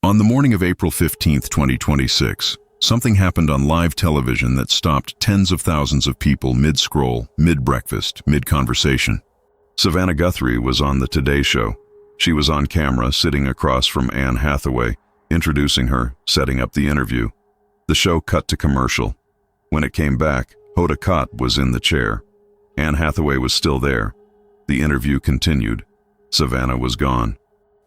On the morning of April 15, 2026, something happened on live television that stopped tens of thousands of people mid-scroll, mid-breakfast, mid-conversation. Savannah Guthrie was on the Today Show. She was on camera, sitting across from Anne Hathaway, introducing her, setting up the interview. The show cut to commercial. When it came back, Hoda Kotb was in the chair. Anne Hathaway was still there. The interview continued. Savannah was gone.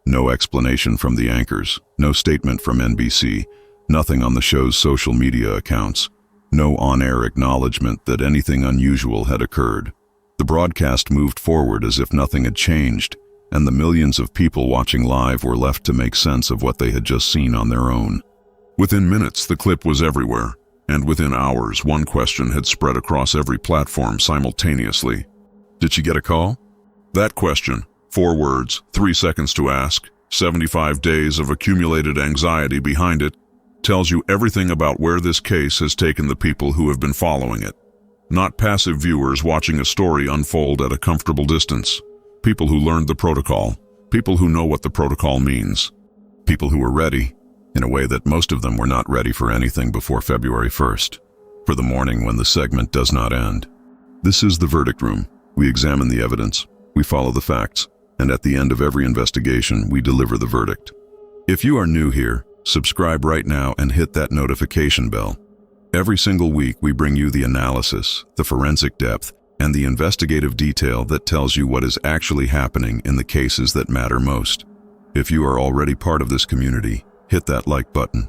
No explanation from the anchors, no statement from NBC, nothing on the show's social media accounts, no on-air acknowledgement that anything unusual had occurred. The broadcast moved forward as if nothing had changed, and the millions of people watching live were left to make sense of what they had just seen on their own. Within minutes, the clip was everywhere, and within hours, one question had spread across every platform simultaneously. Did she get a call? That question, 4 words, 3 seconds to ask, 75 days of accumulated anxiety behind it, tells you everything about where this case has taken the people who have been following it. Not passive viewers watching a story unfold at a comfortable distance. People who learned the protocol. People who know what the protocol means. People who were ready, in a way that most of them were not ready for anything before February 1st, for the morning when the segment does not end. This is the verdict room. We examine the evidence, we follow the facts, and at the end of every investigation, we deliver the verdict. If you are new here, subscribe right now and hit that notification bell. Every single week, we bring you the analysis, the forensic depth, and the investigative detail that tells you what is actually happening in the cases that matter most. If you are already part of this community, hit that like button.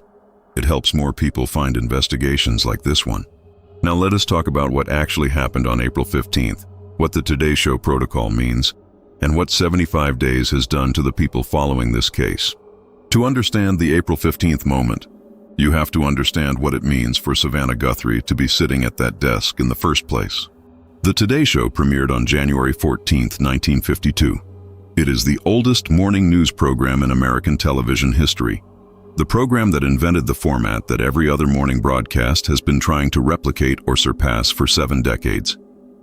It helps more people find investigations like this one. Now let us talk about what actually happened on April 15th, what the Today Show protocol means, and what 75 days has done to the people following this case. To understand the April 15th moment, you have to understand what it means for Savannah Guthrie to be sitting at that desk in the first place. The Today Show premiered on January 14, 1952. It is the oldest morning news program in American television history. The program that invented the format that every other morning broadcast has been trying to replicate or surpass for 7 decades.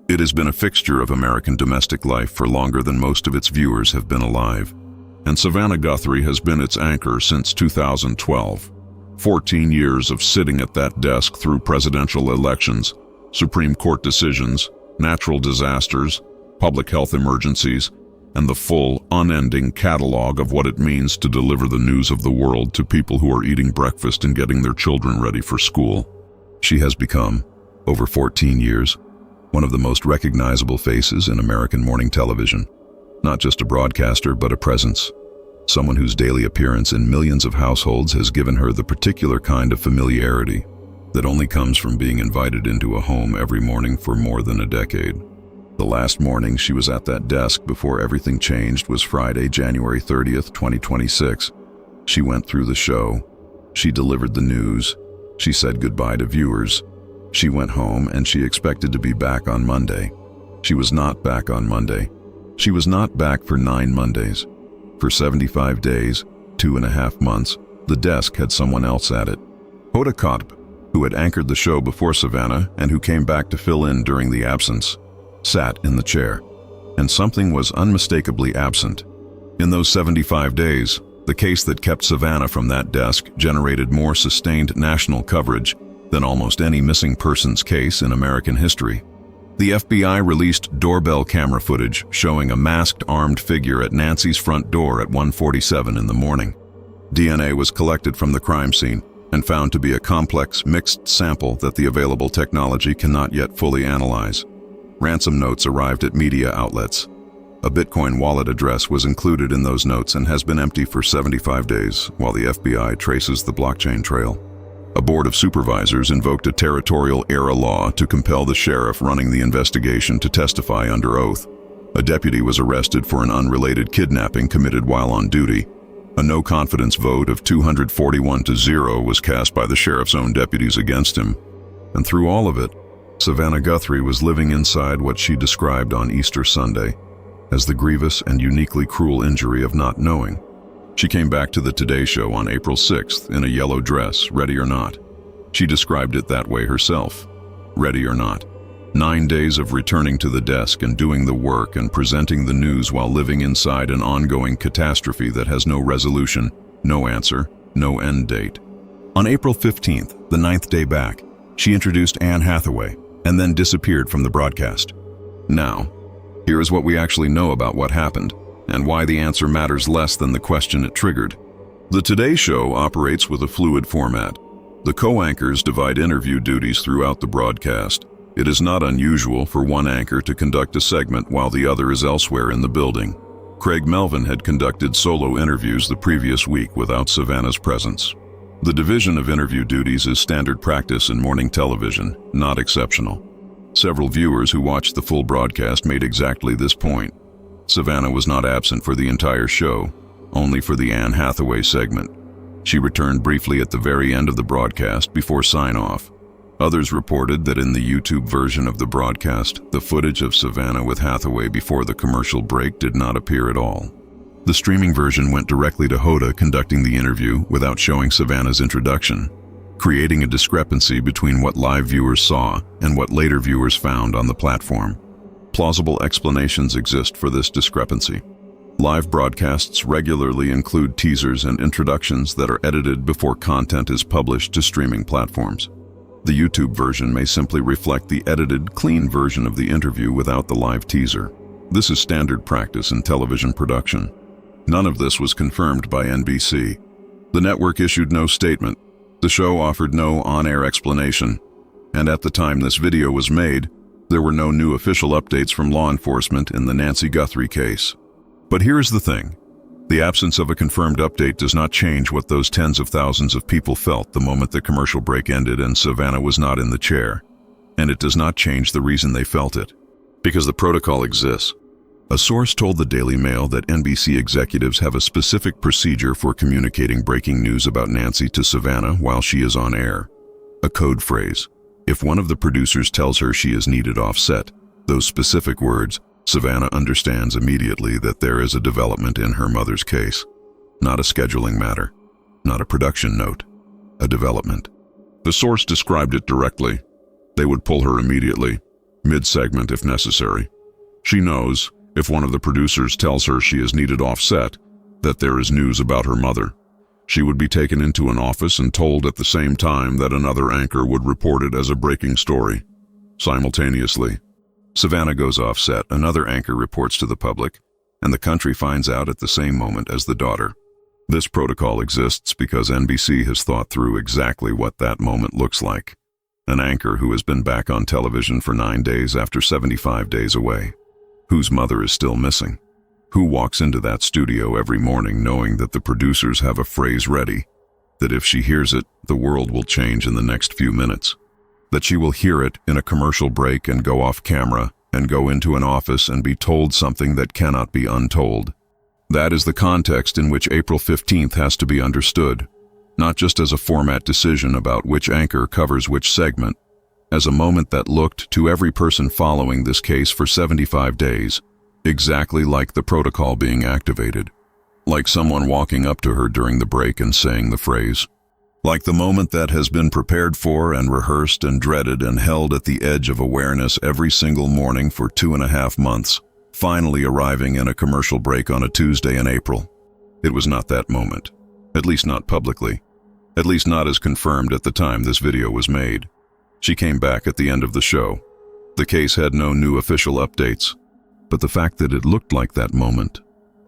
It has been a fixture of American domestic life for longer than most of its viewers have been alive. And Savannah Guthrie has been its anchor since 2012. 14 years of sitting at that desk through presidential elections, Supreme Court decisions, natural disasters, public health emergencies, and the full, unending catalog of what it means to deliver the news of the world to people who are eating breakfast and getting their children ready for school. She has become, over 14 years, one of the most recognizable faces in American morning television. Not just a broadcaster, but a presence. Someone whose daily appearance in millions of households has given her the particular kind of familiarity that only comes from being invited into a home every morning for more than a decade. The last morning she was at that desk before everything changed was Friday, January 30th, 2026. She went through the show. She delivered the news. She said goodbye to viewers. She went home and she expected to be back on Monday. She was not back on Monday. She was not back for 9 Mondays. For 75 days, 2.5 months, the desk had someone else at it. Hoda Kotb, who had anchored the show before Savannah and who came back to fill in during the absence, sat in the chair. And something was unmistakably absent. In those 75 days, the case that kept Savannah from that desk generated more sustained national coverage than almost any missing persons case in American history. The FBI released doorbell camera footage showing a masked armed figure at Nancy's front door at 1:47 in the morning. DNA was collected from the crime scene and found to be a complex, mixed sample that the available technology cannot yet fully analyze. Ransom notes arrived at media outlets. A Bitcoin wallet address was included in those notes and has been empty for 75 days while the FBI traces the blockchain trail. A board of supervisors invoked a territorial-era law to compel the sheriff running the investigation to testify under oath. A deputy was arrested for an unrelated kidnapping committed while on duty. A no-confidence vote of 241-0 was cast by the sheriff's own deputies against him. And through all of it, Savannah Guthrie was living inside what she described on Easter Sunday as the grievous and uniquely cruel injury of not knowing. She came back to the Today Show on April 6th in a yellow dress, ready or not. She described it that way herself, ready or not. 9 days of returning to the desk and doing the work and presenting the news while living inside an ongoing catastrophe that has no resolution, no answer, no end date. On April 15th, the 9th day back, she introduced Anne Hathaway and then disappeared from the broadcast. Now, here is what we actually know about what happened and why the answer matters less than the question it triggered. The Today Show operates with a fluid format. The co-anchors divide interview duties throughout the broadcast. It is not unusual for one anchor to conduct a segment while the other is elsewhere in the building. Craig Melvin had conducted solo interviews the previous week without Savannah's presence. The division of interview duties is standard practice in morning television, not exceptional. Several viewers who watched the full broadcast made exactly this point. Savannah was not absent for the entire show, only for the Anne Hathaway segment. She returned briefly at the very end of the broadcast before sign-off. Others reported that in the YouTube version of the broadcast, the footage of Savannah with Hathaway before the commercial break did not appear at all. The streaming version went directly to Hoda conducting the interview without showing Savannah's introduction, creating a discrepancy between what live viewers saw and what later viewers found on the platform. Plausible explanations exist for this discrepancy. Live broadcasts regularly include teasers and introductions that are edited before content is published to streaming platforms. The YouTube version may simply reflect the edited, clean version of the interview without the live teaser. This is standard practice in television production. None of this was confirmed by NBC. The network issued no statement. The show offered no on-air explanation. And at the time this video was made, there were no new official updates from law enforcement in the Nancy Guthrie case. But here's the thing. The absence of a confirmed update does not change what those tens of thousands of people felt the moment the commercial break ended and Savannah was not in the chair. And it does not change the reason they felt it. Because the protocol exists. A source told the Daily Mail that NBC executives have a specific procedure for communicating breaking news about Nancy to Savannah while she is on air. A code phrase. If one of the producers tells her she is needed off set, those specific words, Savannah understands immediately that there is a development in her mother's case. Not a scheduling matter. Not a production note. A development. The source described it directly. They would pull her immediately, mid-segment if necessary. She knows, if one of the producers tells her she is needed off set, that there is news about her mother. She would be taken into an office and told at the same time that another anchor would report it as a breaking story. Simultaneously, Savannah goes off set, another anchor reports to the public, and the country finds out at the same moment as the daughter. This protocol exists because NBC has thought through exactly what that moment looks like. An anchor who has been back on television for 9 days after 75 days away. Whose mother is still missing? Who walks into that studio every morning knowing that the producers have a phrase ready, that if she hears it, the world will change in the next few minutes, that she will hear it in a commercial break and go off camera and go into an office and be told something that cannot be untold. That is the context in which April 15th has to be understood, not just as a format decision about which anchor covers which segment, as a moment that looked to every person following this case for 75 days, exactly like the protocol being activated, like someone walking up to her during the break and saying the phrase, like the moment that has been prepared for and rehearsed and dreaded and held at the edge of awareness every single morning for 2.5 months, finally arriving in a commercial break on a Tuesday in April. It was not that moment, at least not publicly, at least not as confirmed at the time this video was made. She came back at the end of the show. The case had no new official updates, but the fact that it looked like that moment,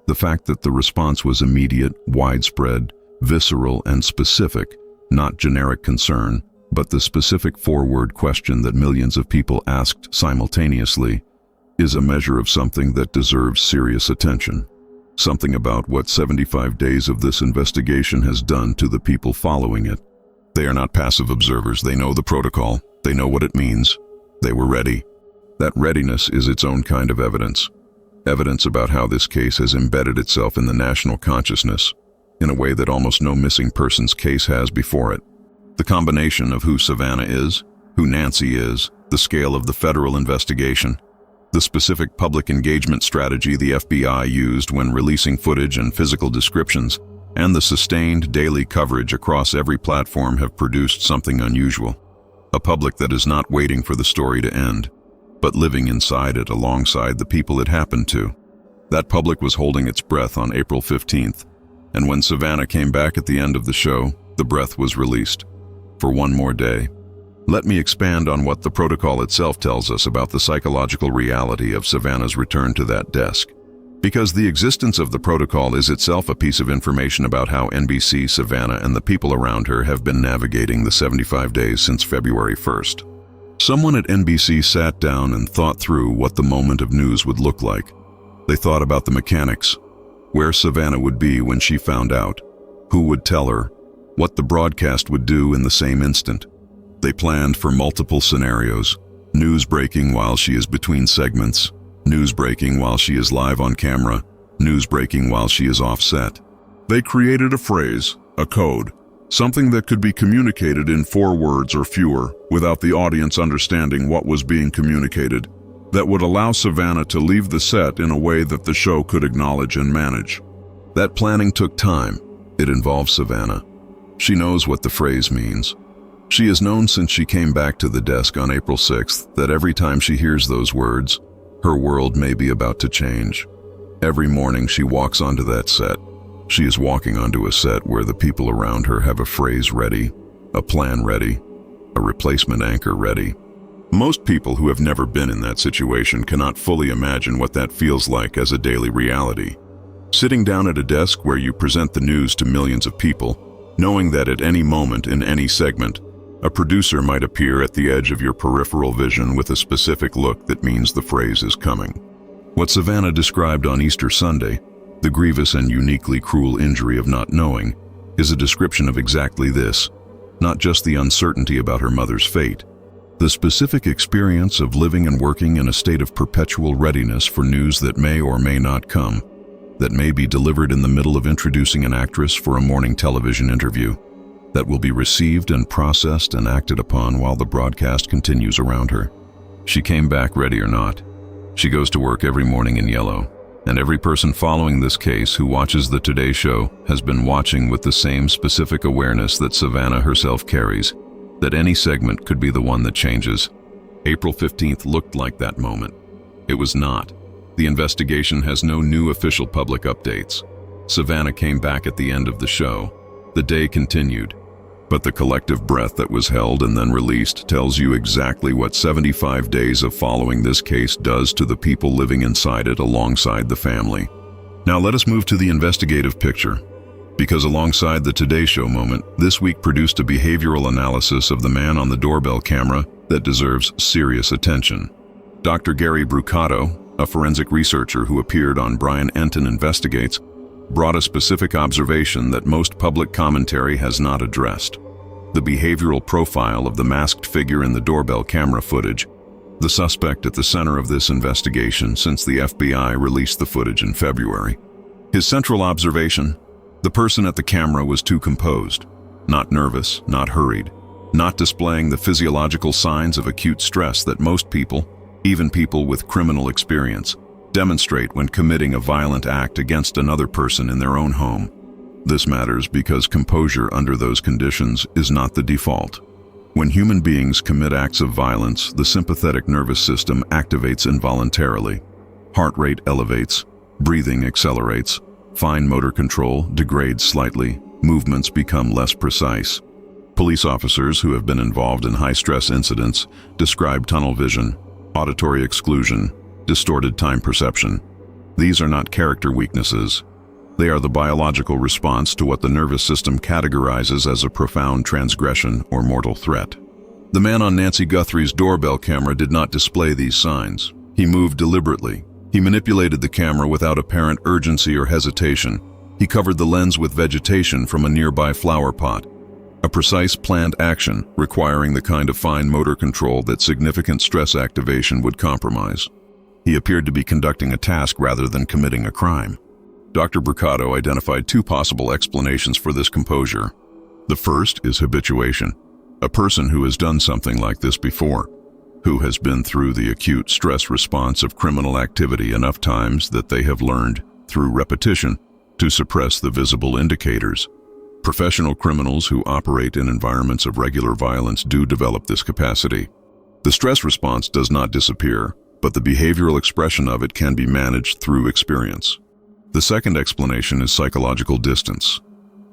the fact that the response was immediate, widespread, visceral, and specific, not generic concern, but the specific 4-word question that millions of people asked simultaneously, is a measure of something that deserves serious attention. Something about what 75 days of this investigation has done to the people following it. They are not passive observers. They know the protocol. They know what it means. They were ready. That readiness is its own kind of evidence. Evidence about how this case has embedded itself in the national consciousness in a way that almost no missing persons case has before it. The combination of who Savannah is, who Nancy is, the scale of the federal investigation, the specific public engagement strategy the FBI used when releasing footage and physical descriptions, and the sustained daily coverage across every platform have produced something unusual. A public that is not waiting for the story to end, but living inside it alongside the people it happened to. That public was holding its breath on April 15th, And when Savannah came back at the end of the show, the breath was released. For one more day. Let me expand on what the protocol itself tells us about the psychological reality of Savannah's return to that desk. Because the existence of the protocol is itself a piece of information about how NBC, Savannah, and the people around her have been navigating the 75 days since February 1st. Someone at NBC sat down and thought through what the moment of news would look like. They thought about the mechanics, where Savannah would be when she found out, who would tell her, what the broadcast would do in the same instant. They planned for multiple scenarios, news breaking while she is between segments, news breaking while she is live on camera, news breaking while she is offset. They created a phrase, a code, something that could be communicated in 4 words or fewer without the audience understanding what was being communicated, that would allow Savannah to leave the set in a way that the show could acknowledge and manage. That planning took time. It involved Savannah. She knows what the phrase means. She has known since she came back to the desk on April 6th that every time she hears those words, her world may be about to change. Every morning she walks onto that set. She is walking onto a set where the people around her have a phrase ready, a plan ready, a replacement anchor ready. Most people who have never been in that situation cannot fully imagine what that feels like as a daily reality. Sitting down at a desk where you present the news to millions of people, knowing that at any moment in any segment, a producer might appear at the edge of your peripheral vision with a specific look that means the phrase is coming. What Savannah described on Easter Sunday, the grievous and uniquely cruel injury of not knowing, is a description of exactly this, not just the uncertainty about her mother's fate, the specific experience of living and working in a state of perpetual readiness for news that may or may not come, that may be delivered in the middle of introducing an actress for a morning television interview, that will be received and processed and acted upon while the broadcast continues around her. She came back ready or not. She goes to work every morning in yellow, and every person following this case who watches the Today Show has been watching with the same specific awareness that Savannah herself carries, that any segment could be the one that changes. April 15th looked like that moment. It was not. The investigation has no new official public updates. Savannah came back at the end of the show. The day continued, but the collective breath that was held and then released tells you exactly what 75 days of following this case does to the people living inside it alongside the family. Now let us move to the investigative picture, because alongside the Today Show moment, this week produced a behavioral analysis of the man on the doorbell camera that deserves serious attention. Dr. Gary Brucato, a forensic researcher who appeared on Brian Enton Investigates, brought a specific observation that most public commentary has not addressed: the behavioral profile of the masked figure in the doorbell camera footage, the suspect at the center of this investigation since the FBI released the footage in February. His central observation: the person at the camera was too composed, not nervous, not hurried, not displaying the physiological signs of acute stress that most people, even people with criminal experience, demonstrate when committing a violent act against another person in their own home. This matters because composure under those conditions is not the default. When human beings commit acts of violence, the sympathetic nervous system activates involuntarily. Heart rate elevates, breathing accelerates, fine motor control degrades slightly, movements become less precise. Police officers who have been involved in high-stress incidents describe tunnel vision, auditory exclusion, distorted time perception. These are not character weaknesses. They are the biological response to what the nervous system categorizes as a profound transgression or mortal threat. The man on Nancy Guthrie's doorbell camera did not display these signs. He moved deliberately. He manipulated the camera without apparent urgency or hesitation. He covered the lens with vegetation from a nearby flower pot. A precise planned action requiring the kind of fine motor control that significant stress activation would compromise. He appeared to be conducting a task rather than committing a crime. Dr. Brucato identified 2 possible explanations for this composure. The first is habituation. A person who has done something like this before, who has been through the acute stress response of criminal activity enough times that they have learned, through repetition, to suppress the visible indicators. Professional criminals who operate in environments of regular violence do develop this capacity. The stress response does not disappear, but the behavioral expression of it can be managed through experience. The second explanation is psychological distance.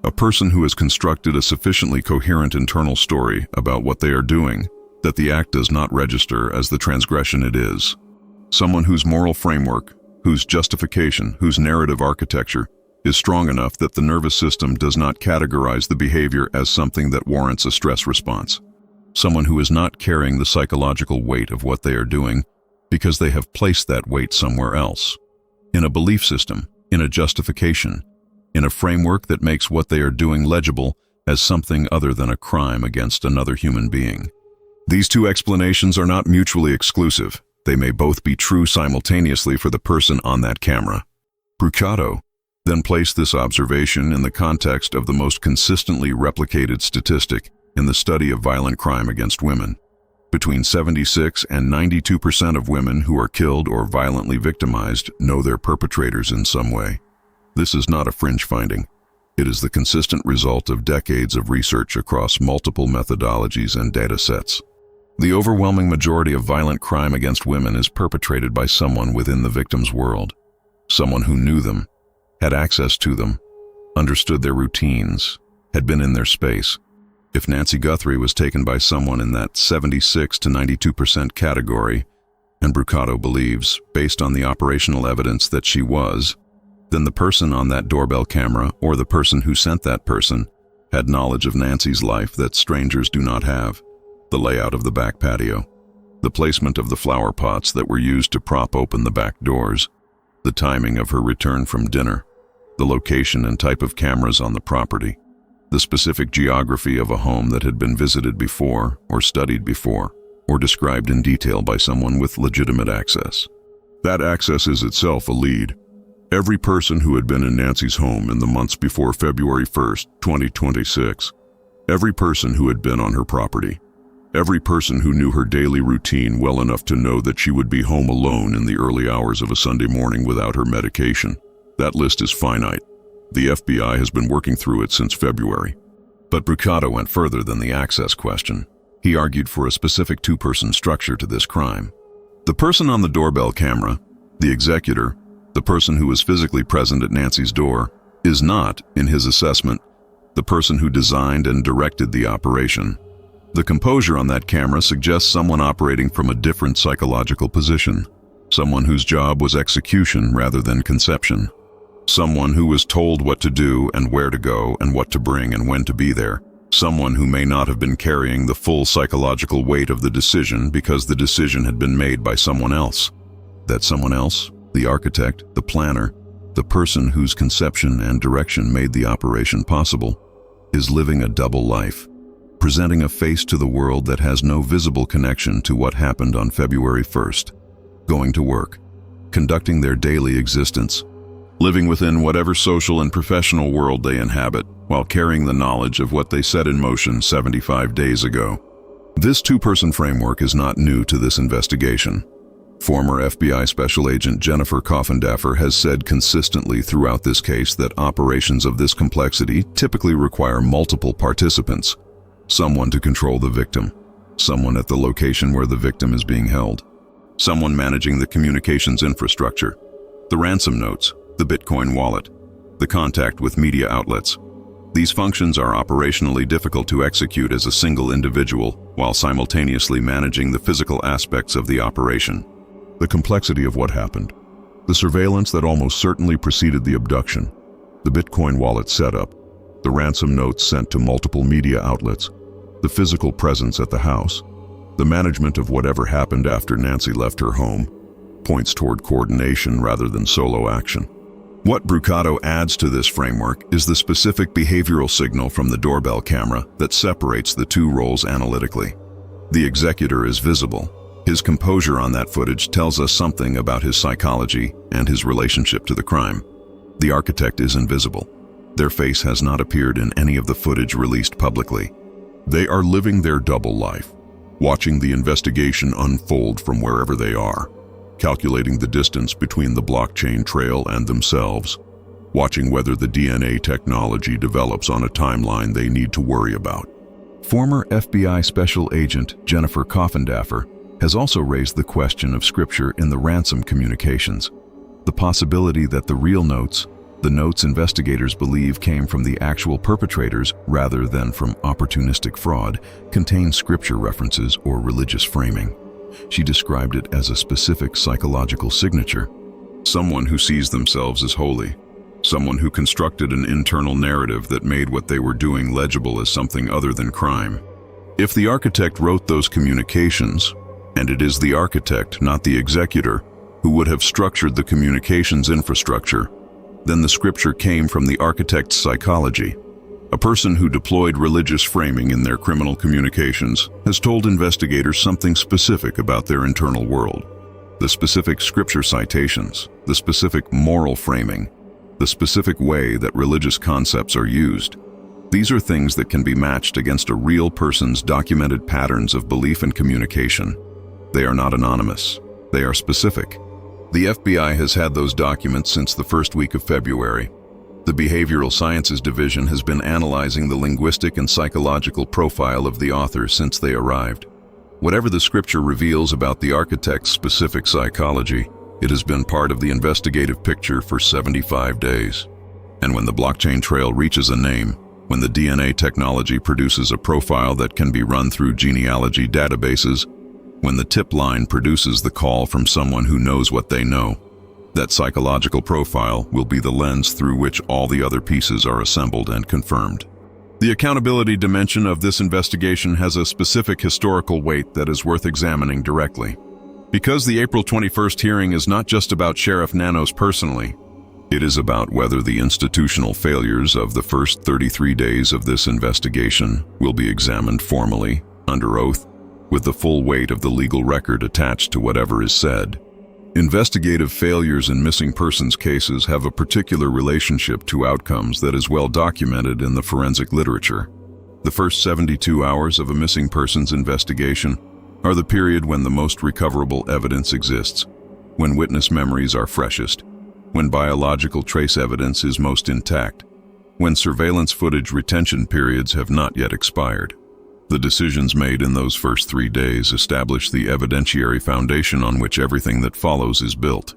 A person who has constructed a sufficiently coherent internal story about what they are doing that the act does not register as the transgression it is. Someone whose moral framework, whose justification, whose narrative architecture is strong enough that the nervous system does not categorize the behavior as something that warrants a stress response. Someone who is not carrying the psychological weight of what they are doing because they have placed that weight somewhere else. In a belief system, in a justification, in a framework that makes what they are doing legible as something other than a crime against another human being. These two explanations are not mutually exclusive. They may both be true simultaneously for the person on that camera. Brucato then placed this observation in the context of the most consistently replicated statistic in the study of violent crime against women. Between 76 and 92% of women who are killed or violently victimized know their perpetrators in some way. This is not a fringe finding. It is the consistent result of decades of research across multiple methodologies and data sets. The overwhelming majority of violent crime against women is perpetrated by someone within the victim's world. Someone who knew them, had access to them, understood their routines, had been in their space. If Nancy Guthrie was taken by someone in that 76 to 92% category, and Brucato believes, based on the operational evidence that she was, then the person on that doorbell camera, or the person who sent that person, had knowledge of Nancy's life that strangers do not have. The layout of the back patio, the placement of the flower pots that were used to prop open the back doors, the timing of her return from dinner, the location and type of cameras on the property, the specific geography of a home that had been visited before or studied before or described in detail by someone with legitimate access. That access is itself a lead. Every person who had been in Nancy's home in the months before February 1st, 2026, every person who had been on her property, every person who knew her daily routine well enough to know that she would be home alone in the early hours of a Sunday morning without her medication. That list is finite. The FBI has been working through it since February. But Brucato went further than the access question. He argued for a specific two-person structure to this crime. The person on the doorbell camera, the executor, the person who was physically present at Nancy's door, is not, in his assessment, the person who designed and directed the operation. The composure on that camera suggests someone operating from a different psychological position, someone whose job was execution rather than conception, someone who was told what to do and where to go and what to bring and when to be there, someone who may not have been carrying the full psychological weight of the decision because the decision had been made by someone else. That someone else, the architect, the planner, the person whose conception and direction made the operation possible, is living a double life, presenting a face to the world that has no visible connection to what happened on February 1st, going to work, conducting their daily existence, living within whatever social and professional world they inhabit, while carrying the knowledge of what they set in motion 75 days ago. This two-person framework is not new to this investigation. Former FBI Special Agent Jennifer Coffindaffer has said consistently throughout this case that operations of this complexity typically require multiple participants. Someone to control the victim, someone at the location where the victim is being held, someone managing the communications infrastructure, the ransom notes, the Bitcoin wallet, the contact with media outlets. These functions are operationally difficult to execute as a single individual while simultaneously managing the physical aspects of the operation. The complexity of what happened, the surveillance that almost certainly preceded the abduction, the Bitcoin wallet setup, the ransom notes sent to multiple media outlets, the physical presence at the house, the management of whatever happened after Nancy left her home, points toward coordination rather than solo action. What Brucato adds to this framework is the specific behavioral signal from the doorbell camera that separates the two roles analytically. The executor is visible. His composure on that footage tells us something about his psychology and his relationship to the crime. The architect is invisible. Their face has not appeared in any of the footage released publicly. They are living their double life, watching the investigation unfold from wherever they are, calculating the distance between the blockchain trail and themselves, watching whether the DNA technology develops on a timeline they need to worry about. Former FBI Special Agent Jennifer Coffindaffer has also raised the question of scripture in the ransom communications. The possibility that the real notes, the notes investigators believe came from the actual perpetrators rather than from opportunistic fraud, contain scripture references or religious framing. She described it as a specific psychological signature. Someone who sees themselves as holy. Someone who constructed an internal narrative that made what they were doing legible as something other than crime. If the architect wrote those communications, and it is the architect, not the executor, who would have structured the communications infrastructure, then the scripture came from the architect's psychology. A person who deployed religious framing in their criminal communications has told investigators something specific about their internal world. The specific scripture citations, the specific moral framing, the specific way that religious concepts are used. These are things that can be matched against a real person's documented patterns of belief and communication. They are not anonymous. They are specific. The FBI has had those documents since the first week of February. The Behavioral Sciences Division has been analyzing the linguistic and psychological profile of the author since they arrived. Whatever the scripture reveals about the architect's specific psychology, it has been part of the investigative picture for 75 days. And when the blockchain trail reaches a name, when the DNA technology produces a profile that can be run through genealogy databases, when the tip line produces the call from someone who knows what they know, that psychological profile will be the lens through which all the other pieces are assembled and confirmed. The accountability dimension of this investigation has a specific historical weight that is worth examining directly. Because the April 21st hearing is not just about Sheriff Nanos personally, it is about whether the institutional failures of the first 33 days of this investigation will be examined formally, under oath, with the full weight of the legal record attached to whatever is said. Investigative failures in missing persons cases have a particular relationship to outcomes that is well documented in the forensic literature. The first 72 hours of a missing persons investigation are the period when the most recoverable evidence exists, when witness memories are freshest, when biological trace evidence is most intact, when surveillance footage retention periods have not yet expired. The decisions made in those first 3 days establish the evidentiary foundation on which everything that follows is built.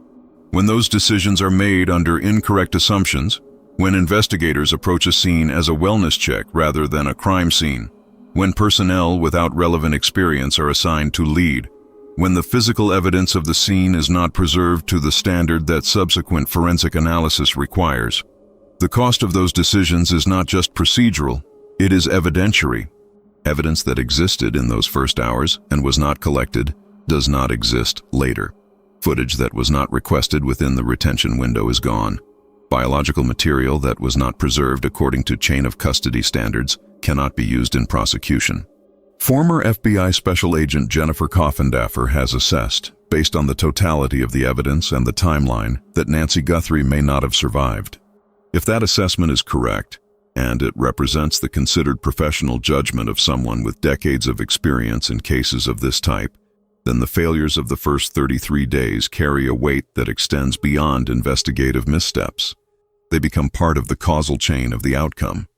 When those decisions are made under incorrect assumptions, when investigators approach a scene as a wellness check rather than a crime scene, when personnel without relevant experience are assigned to lead, when the physical evidence of the scene is not preserved to the standard that subsequent forensic analysis requires. The cost of those decisions is not just procedural, it is evidentiary. Evidence that existed in those first hours and was not collected does not exist later. Footage that was not requested within the retention window is gone. Biological material that was not preserved according to chain of custody standards cannot be used in prosecution. Former FBI Special Agent Jennifer Coffindaffer has assessed, based on the totality of the evidence and the timeline, that Nancy Guthrie may not have survived. If that assessment is correct, and it represents the considered professional judgment of someone with decades of experience in cases of this type, then the failures of the first 33 days carry a weight that extends beyond investigative missteps. They become part of the causal chain of the outcome.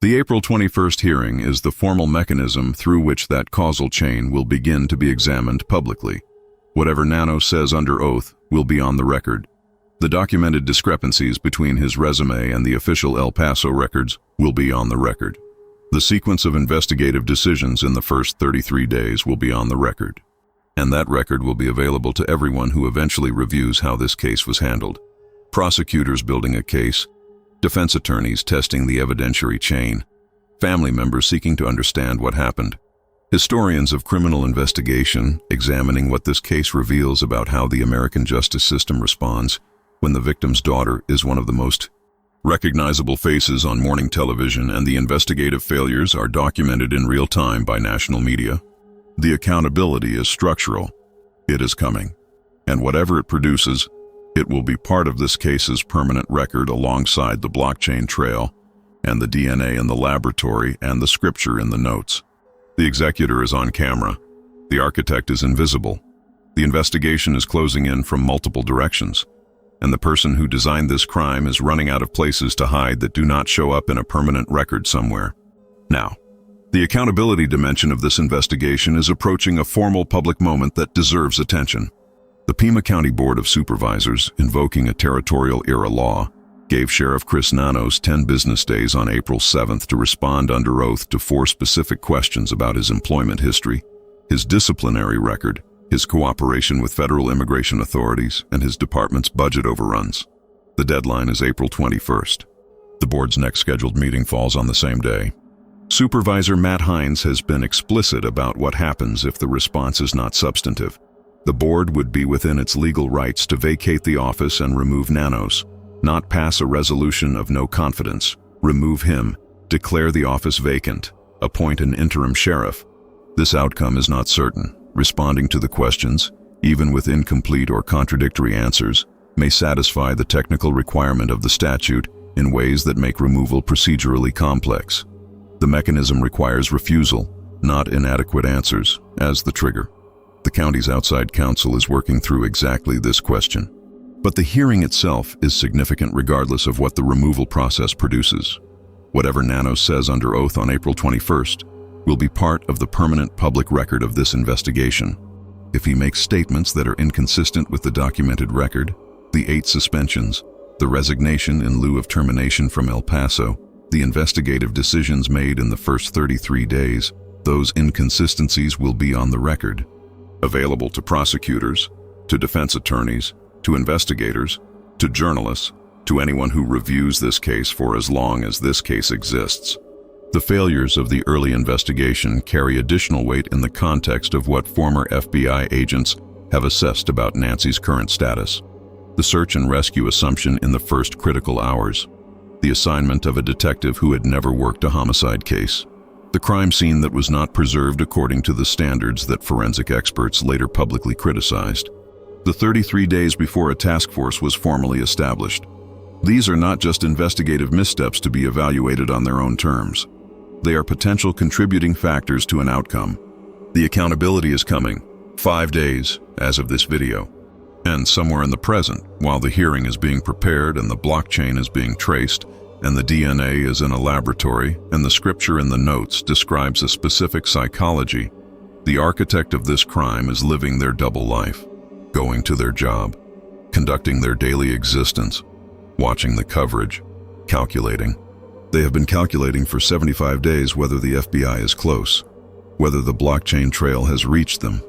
The April 21st hearing is the formal mechanism through which that causal chain will begin to be examined publicly. Whatever Nanos says under oath will be on the record. The documented discrepancies between his resume and the official El Paso records will be on the record. The sequence of investigative decisions in the first 33 days will be on the record. And that record will be available to everyone who eventually reviews how this case was handled. Prosecutors building a case, defense attorneys testing the evidentiary chain, family members seeking to understand what happened, historians of criminal investigation examining what this case reveals about how the American justice system responds when the victim's daughter is one of the most recognizable faces on morning television and the investigative failures are documented in real time by national media. The accountability is structural. It is coming. And whatever it produces, it will be part of this case's permanent record alongside the blockchain trail and the DNA in the laboratory and the scripture in the notes. The executor is on camera. The architect is invisible. The investigation is closing in from multiple directions. And the person who designed this crime is running out of places to hide that do not show up in a permanent record somewhere. Now, the accountability dimension of this investigation is approaching a formal public moment that deserves attention. The Pima County Board of Supervisors, invoking a territorial era law, gave Sheriff Chris Nanos 10 business days on April 7th to respond under oath to 4 specific questions about his employment history, his disciplinary record, his cooperation with federal immigration authorities, and his department's budget overruns. The deadline is April 21st. The board's next scheduled meeting falls on the same day. Supervisor Matt Hines has been explicit about what happens if the response is not substantive. The board would be within its legal rights to vacate the office and remove Nanos, not pass a resolution of no confidence, remove him, declare the office vacant, appoint an interim sheriff. This outcome is not certain. Responding to the questions, even with incomplete or contradictory answers, may satisfy the technical requirement of the statute in ways that make removal procedurally complex. The mechanism requires refusal, not inadequate answers, as the trigger. The county's outside counsel is working through exactly this question. But the hearing itself is significant regardless of what the removal process produces. Whatever Nanos says under oath on April 21st will be part of the permanent public record of this investigation. If he makes statements that are inconsistent with the documented record, the 8 suspensions, the resignation in lieu of termination from El Paso, the investigative decisions made in the first 33 days, those inconsistencies will be on the record, available to prosecutors, to defense attorneys, to investigators, to journalists, to anyone who reviews this case for as long as this case exists. The failures of the early investigation carry additional weight in the context of what former FBI agents have assessed about Nancy's current status. The search and rescue assumption in the first critical hours. The assignment of a detective who had never worked a homicide case. The crime scene that was not preserved according to the standards that forensic experts later publicly criticized. The 33 days before a task force was formally established. These are not just investigative missteps to be evaluated on their own terms. They are potential contributing factors to an outcome. The accountability is coming, 5 days as of this video. And somewhere in the present, while the hearing is being prepared and the blockchain is being traced, and the DNA is in a laboratory, and the scripture in the notes describes a specific psychology, the architect of this crime is living their double life, going to their job, conducting their daily existence, watching the coverage, calculating. They have been calculating for 75 days whether the FBI is close, whether the blockchain trail has reached them,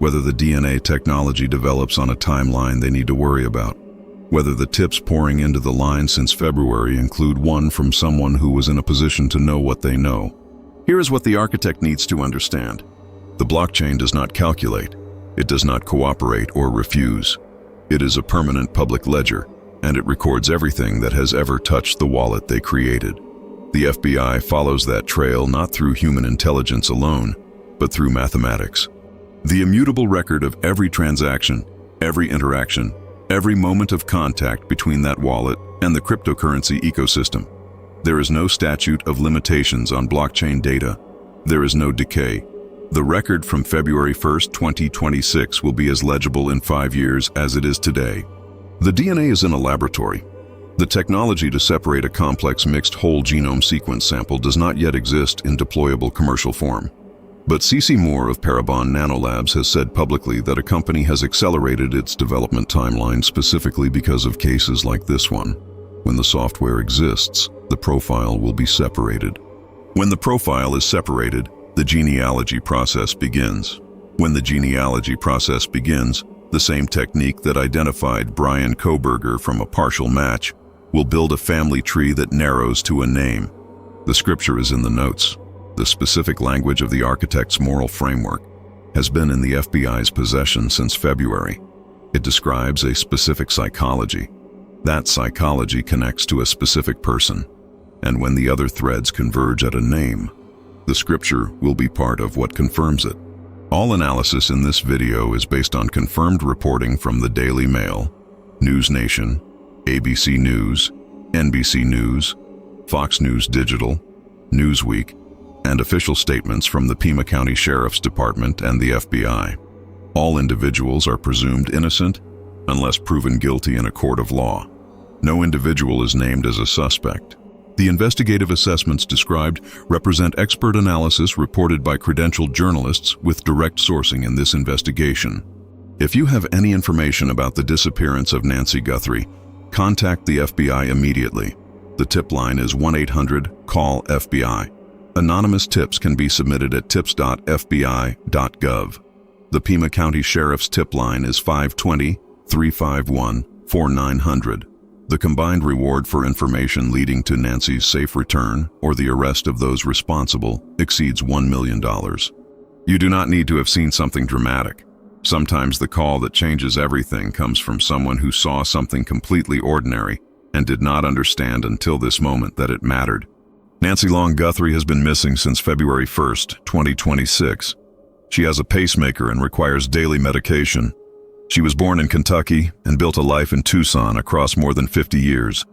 whether the DNA technology develops on a timeline they need to worry about, whether the tips pouring into the line since February include one from someone who was in a position to know what they know. Here is what the architect needs to understand. The blockchain does not calculate. It does not cooperate or refuse. It is a permanent public ledger, and it records everything that has ever touched the wallet they created. The FBI follows that trail not through human intelligence alone, but through mathematics. The immutable record of every transaction, every interaction, every moment of contact between that wallet and the cryptocurrency ecosystem. There is no statute of limitations on blockchain data. There is no decay. The record from February 1st, 2026 will be as legible in 5 years as it is today. The DNA is in a laboratory. The technology to separate a complex mixed whole genome sequence sample does not yet exist in deployable commercial form. But C.C. Moore of Parabon Nanolabs has said publicly that a company has accelerated its development timeline specifically because of cases like this one. When the software exists, the profile will be separated. When the profile is separated, the genealogy process begins. When the genealogy process begins, the same technique that identified Brian Koberger from a partial match will build a family tree that narrows to a name. The scripture is in the notes. The specific language of the architect's moral framework has been in the FBI's possession since February. It describes a specific psychology. That psychology connects to a specific person, and when the other threads converge at a name, the scripture will be part of what confirms it. All analysis in this video is based on confirmed reporting from the Daily Mail, News Nation, ABC News, NBC News, Fox News Digital, Newsweek, and official statements from the Pima County Sheriff's Department and the FBI. All individuals are presumed innocent unless proven guilty in a court of law. No individual is named as a suspect. The investigative assessments described represent expert analysis reported by credentialed journalists with direct sourcing in this investigation. If you have any information about the disappearance of Nancy Guthrie, contact the FBI immediately. The tip line is 1-800-CALL-FBI. Anonymous tips can be submitted at tips.fbi.gov. The Pima County Sheriff's tip line is 520-351-4900. The combined reward for information leading to Nancy's safe return or the arrest of those responsible exceeds $1 million. You do not need to have seen something dramatic. Sometimes the call that changes everything comes from someone who saw something completely ordinary and did not understand until this moment that it mattered. Nancy Long Guthrie has been missing since February 1st, 2026. She has a pacemaker and requires daily medication. She was born in Kentucky and built a life in Tucson across more than 50 years.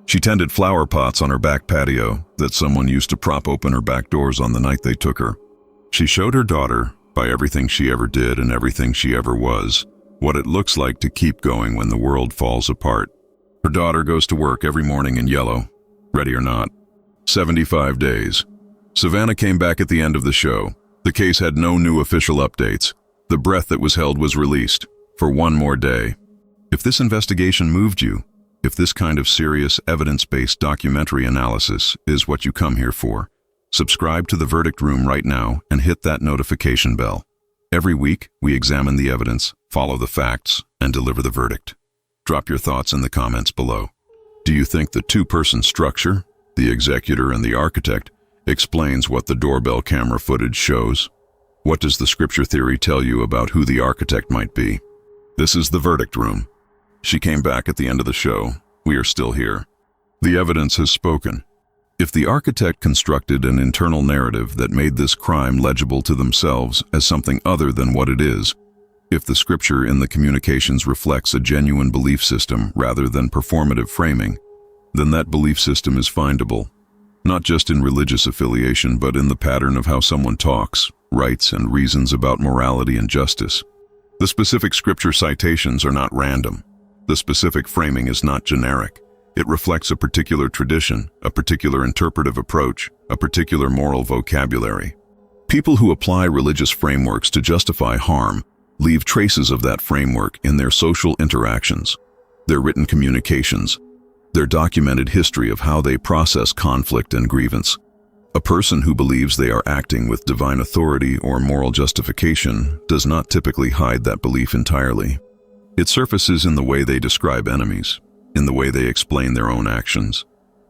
She tended flower pots on her back patio that someone used to prop open her back doors on the night they took her. She showed her daughter, by everything she ever did and everything she ever was, what it looks like to keep going when the world falls apart. Her daughter goes to work every morning in yellow, ready or not. 75 days. Savannah came back at the end of the show. The case had no new official updates. The breath that was held was released for one more day. If this investigation moved you, if this kind of serious, evidence-based documentary analysis is what you come here for, subscribe to The Verdict Room right now and hit that notification bell. Every week, we examine the evidence, follow the facts, and deliver the verdict. Drop your thoughts in the comments below. Do you think the two-person structure, the executor and the architect, explains what the doorbell camera footage shows? What does the scripture theory tell you about who the architect might be? This is The Verdict Room. She came back at the end of the show. We are still here. The evidence has spoken. If the architect constructed an internal narrative that made this crime legible to themselves as something other than what it is, if the scripture in the communications reflects a genuine belief system rather than performative framing, then that belief system is findable, not just in religious affiliation but in the pattern of how someone talks, writes, and reasons about morality and justice. The specific scripture citations are not random. The specific framing is not generic. It reflects a particular tradition, a particular interpretive approach, a particular moral vocabulary. People who apply religious frameworks to justify harm leave traces of that framework in their social interactions, their written communications, their documented history of how they process conflict and grievance. A person who believes they are acting with divine authority or moral justification does not typically hide that belief entirely. It surfaces in the way they describe enemies, in the way they explain their own actions,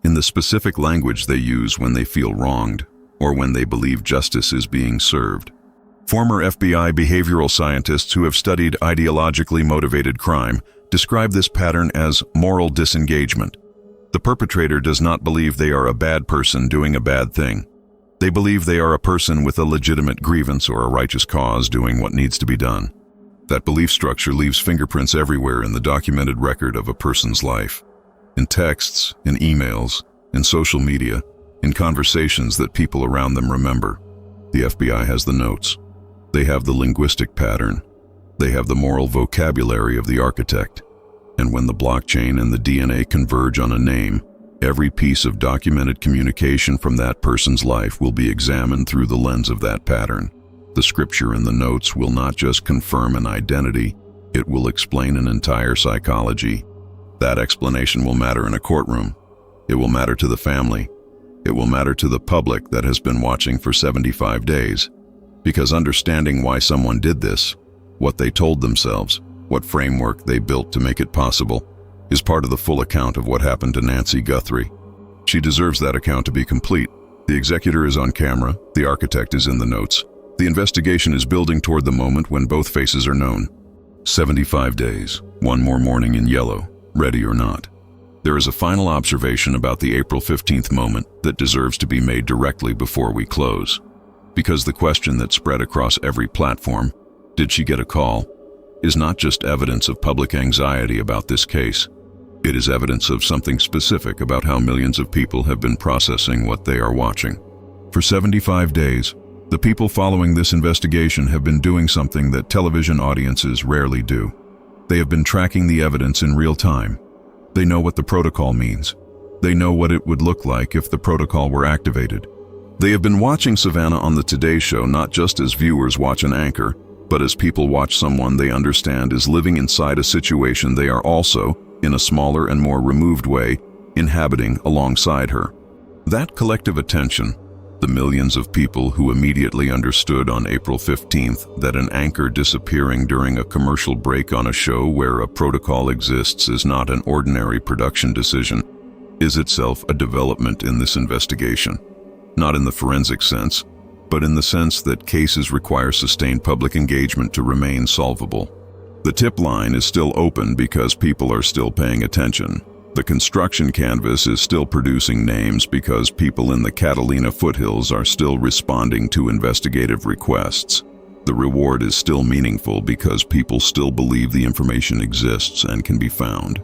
in the specific language they use when they feel wronged or when they believe justice is being served. Former FBI behavioral scientists who have studied ideologically motivated crime describe this pattern as moral disengagement. The perpetrator does not believe they are a bad person doing a bad thing. They believe they are a person with a legitimate grievance or a righteous cause doing what needs to be done. That belief structure leaves fingerprints everywhere in the documented record of a person's life. In texts, in emails, in social media, in conversations that people around them remember. The FBI has the notes. They have the linguistic pattern. They have the moral vocabulary of the architect. And when the blockchain and the DNA converge on a name, every piece of documented communication from that person's life will be examined through the lens of that pattern. The scripture and the notes will not just confirm an identity, it will explain an entire psychology. That explanation will matter in a courtroom. It will matter to the family. It will matter to the public that has been watching for 75 days. Because understanding why someone did this, what they told themselves, what framework they built to make it possible, is part of the full account of what happened to Nancy Guthrie. She deserves that account to be complete. The executor is on camera, the architect is in the notes. The investigation is building toward the moment when both faces are known. 75 days, one more morning in yellow, ready or not. There is a final observation about the April 15th moment that deserves to be made directly before we close. Because the question that spread across every platform, did she get a call, is not just evidence of public anxiety about this case. It is evidence of something specific about how millions of people have been processing what they are watching. For 75 days, the people following this investigation have been doing something that television audiences rarely do. They have been tracking the evidence in real time. They know what the protocol means. They know what it would look like if the protocol were activated. They have been watching Savannah on the Today Show not just as viewers watch an anchor, but as people watch someone they understand is living inside a situation they are also, in a smaller and more removed way, inhabiting alongside her. That collective attention, the millions of people who immediately understood on April 15th that an anchor disappearing during a commercial break on a show where a protocol exists is not an ordinary production decision, is itself a development in this investigation. Not in the forensic sense, but in the sense that cases require sustained public engagement to remain solvable. The tip line is still open because people are still paying attention. The construction canvas is still producing names because people in the Catalina foothills are still responding to investigative requests. The reward is still meaningful because people still believe the information exists and can be found.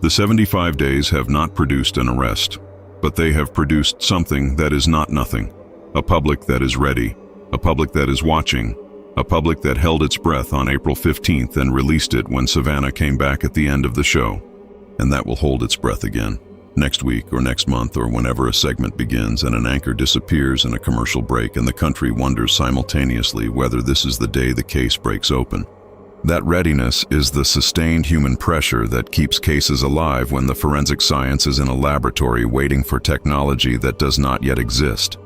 The 75 days have not produced an arrest, but they have produced something that is not nothing. A public that is ready, a public that is watching, a public that held its breath on April 15th and released it when Savannah came back at the end of the show. And that will hold its breath again, next week or next month or whenever a segment begins and an anchor disappears in a commercial break and the country wonders simultaneously whether this is the day the case breaks open. That readiness is the sustained human pressure that keeps cases alive when the forensic science is in a laboratory waiting for technology that does not yet exist.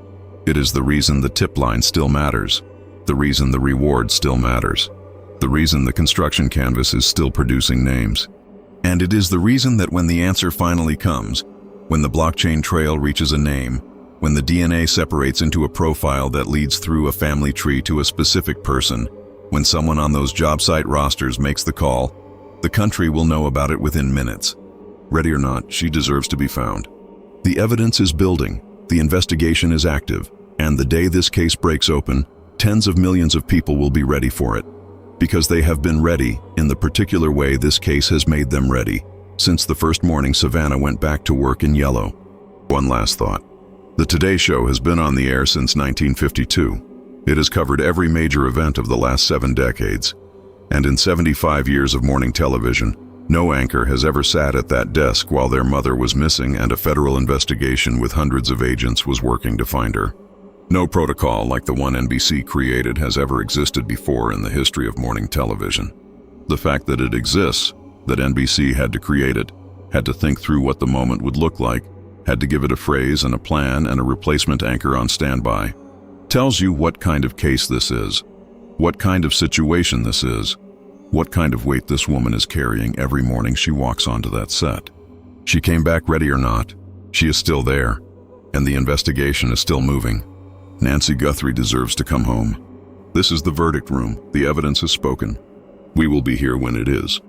It is the reason the tip line still matters, the reason the reward still matters, the reason the construction canvas is still producing names. And it is the reason that when the answer finally comes, when the blockchain trail reaches a name, when the DNA separates into a profile that leads through a family tree to a specific person, when someone on those job site rosters makes the call, the country will know about it within minutes. Ready or not, she deserves to be found. The evidence is building, the investigation is active, and the day this case breaks open, tens of millions of people will be ready for it. Because they have been ready in the particular way this case has made them ready, since the first morning Savannah went back to work in yellow. One last thought. The Today Show has been on the air since 1952. It has covered every major event of the last 7 decades. And in 75 years of morning television, no anchor has ever sat at that desk while their mother was missing and a federal investigation with hundreds of agents was working to find her. No protocol like the one NBC created has ever existed before in the history of morning television. The fact that it exists, that NBC had to create it, had to think through what the moment would look like, had to give it a phrase and a plan and a replacement anchor on standby, tells you what kind of case this is, what kind of situation this is, what kind of weight this woman is carrying every morning she walks onto that set. She came back ready or not, she is still there, and the investigation is still moving. Nancy Guthrie deserves to come home. This is the verdict room. The evidence is spoken. We will be here when it is.